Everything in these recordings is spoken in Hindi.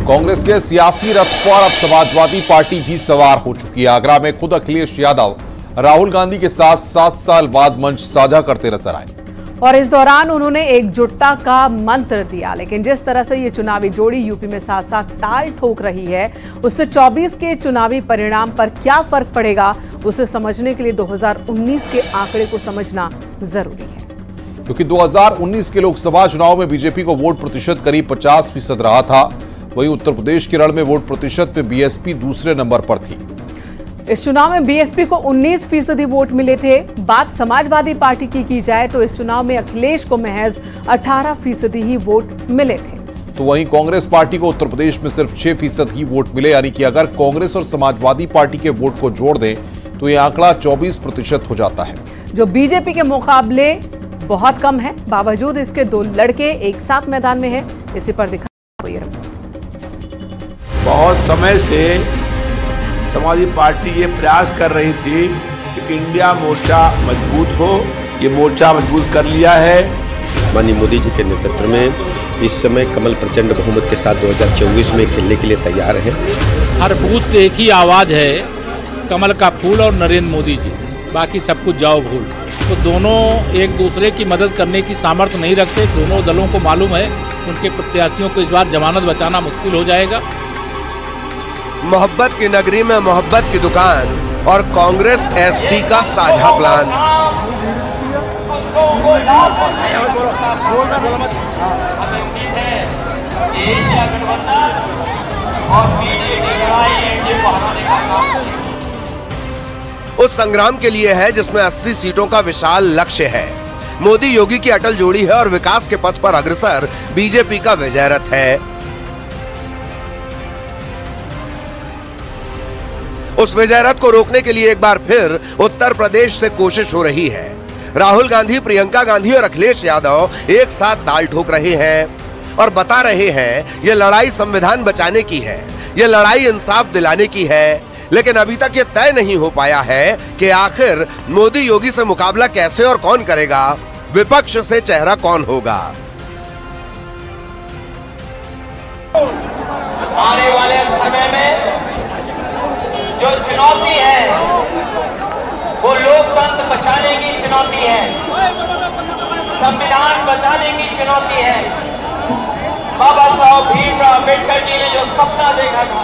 कांग्रेस के सियासी रथ पर अब समाजवादी पार्टी भी सवार हो चुकी है। आगरा में खुद अखिलेश यादव राहुल गांधी के साथ 7 साल बाद मंच साझा करते नजर आए और इस दौरान उन्होंने एकजुटता का मंत्र दिया। लेकिन जिस तरह से ये चुनावी जोड़ी यूपी में साथ साथ ताल ठोक रही है, उससे 24 के चुनावी परिणाम पर क्या फर्क पड़ेगा, उसे समझने के लिए 2019 के आंकड़े को समझना जरूरी है। क्योंकि 2019 के लोकसभा चुनाव में बीजेपी को वोट प्रतिशत करीब 50% रहा था। वहीं उत्तर प्रदेश केरल में वोट प्रतिशत में बीएसपी दूसरे नंबर पर थी। इस चुनाव में बीएसपी को 19% वोट मिले थे। बात समाजवादी पार्टी की जाए तो इस चुनाव में अखिलेश को महज 18% ही वोट मिले थे। तो वहीं कांग्रेस पार्टी को उत्तर प्रदेश में सिर्फ 6% ही वोट मिले। यानी कि अगर कांग्रेस और समाजवादी पार्टी के वोट को जोड़ दें तो यह आंकड़ा 24% हो जाता है, जो बीजेपी के मुकाबले बहुत कम है। बावजूद इसके 2 लड़के एक साथ मैदान में हैं। इसी पर दिखा कोई रिपोर्ट। बहुत समय से समाजवादी पार्टी ये प्रयास कर रही थी कि इंडिया मोर्चा मजबूत हो। ये मोर्चा मजबूत कर लिया है। माननीय मोदी जी के नेतृत्व में इस समय कमल प्रचंड बहुमत के साथ 2024 में खेलने के लिए तैयार है। हर बूथ से एक ही आवाज है, कमल का फूल और नरेंद्र मोदी जी, बाकी सब कुछ जाओ भूल। तो दोनों एक दूसरे की मदद करने की सामर्थ्य नहीं रखते। दोनों दलों को मालूम है उनके प्रत्याशियों को इस बार जमानत बचाना मुश्किल हो जाएगा। मोहब्बत की नगरी में मोहब्बत की दुकान और कांग्रेस एसपी का साझा प्लान। उस संग्राम के लिए है जिसमें 80 सीटों का विशाल लक्ष्य है। मोदी योगी की अटल जोड़ी है और विकास के पथ पर अग्रसर बीजेपी का विजय रथ है। उस विजय रथ को रोकने के लिए एक बार फिर उत्तर प्रदेश से कोशिश हो रही है। राहुल गांधी, प्रियंका गांधी और अखिलेश यादव एक साथ दाल ठोक रहे हैं और बता रहे हैं ये लड़ाई संविधान बचाने की है, ये लड़ाई इंसाफ दिलाने की है। लेकिन अभी तक ये तय नहीं हो पाया है कि आखिर मोदी योगी से मुकाबला कैसे और कौन करेगा, विपक्ष से चेहरा कौन होगा। आने वाले समय में जो चुनौती है वो लोकतंत्र बचाने की चुनौती है, संविधान बचाने की चुनौती है। बाबा साहब भीमराव अम्बेडकर जी ने जो सपना देखा था,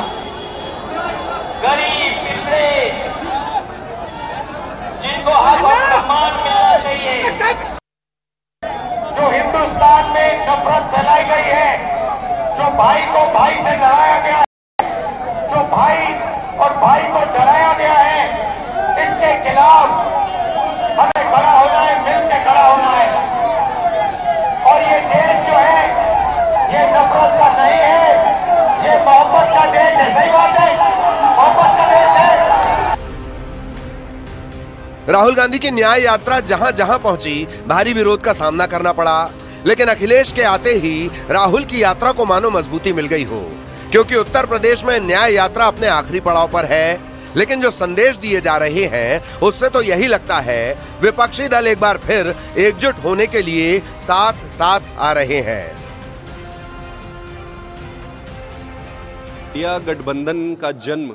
गरीब पिछड़े जिनको हक और सम्मान मिलना चाहिए, जो हिंदुस्तान में नफरत फैलाई गई है, जो भाई को भाई से लड़ाया गया है, जो भाई और भाई को डराया गया है, इसके खिलाफ हमें खड़ा होना है, मिलकर खड़ा होना है। और ये देश जो है ये नफरत का नहीं है, ये मोहब्बत का देश है। सही बात है, मोहब्बत का देश है। राहुल गांधी की न्याय यात्रा जहां जहां पहुंची भारी विरोध का सामना करना पड़ा। लेकिन अखिलेश के आते ही राहुल की यात्रा को मानो मजबूती मिल गई हो, क्योंकि उत्तर प्रदेश में न्याय यात्रा अपने आखिरी पड़ाव पर है। लेकिन जो संदेश दिए जा रहे हैं उससे तो यही लगता है विपक्षी दल एक बार फिर एकजुट होने के लिए साथ साथ आ रहे हैं। यह गठबंधन का जन्म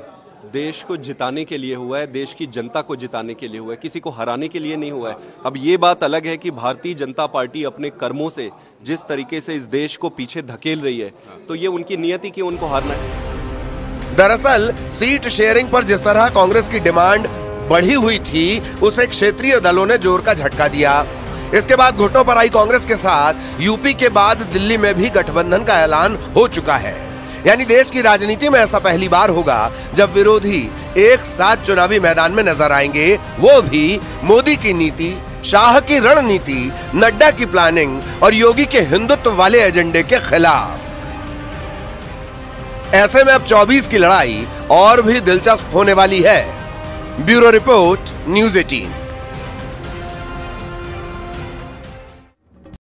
देश को जिताने के लिए हुआ है, देश की जनता को जिताने के लिए हुआ है, किसी को हराने के लिए नहीं हुआ है। अब ये बात अलग है कि भारतीय जनता पार्टी अपने कर्मों से जिस तरीके से इस देश को पीछे धकेल रही है, तो ये उनकी नियति कि उनको हारना है। दरअसल सीट शेयरिंग पर जिस तरह कांग्रेस की डिमांड बढ़ी हुई थी, उसे क्षेत्रीय दलों ने जोर का झटका दिया। इसके बाद घुटनों पर आई कांग्रेस के साथ यूपी के बाद दिल्ली में भी गठबंधन का ऐलान हो चुका है। यानी देश की राजनीति में ऐसा पहली बार होगा जब विरोधी एक साथ चुनावी मैदान में नजर आएंगे, वो भी मोदी की नीति, शाह की रणनीति, नड्डा की प्लानिंग और योगी के हिंदुत्व वाले एजेंडे के खिलाफ। ऐसे में अब 24 की लड़ाई और भी दिलचस्प होने वाली है। Bureau report, news 18।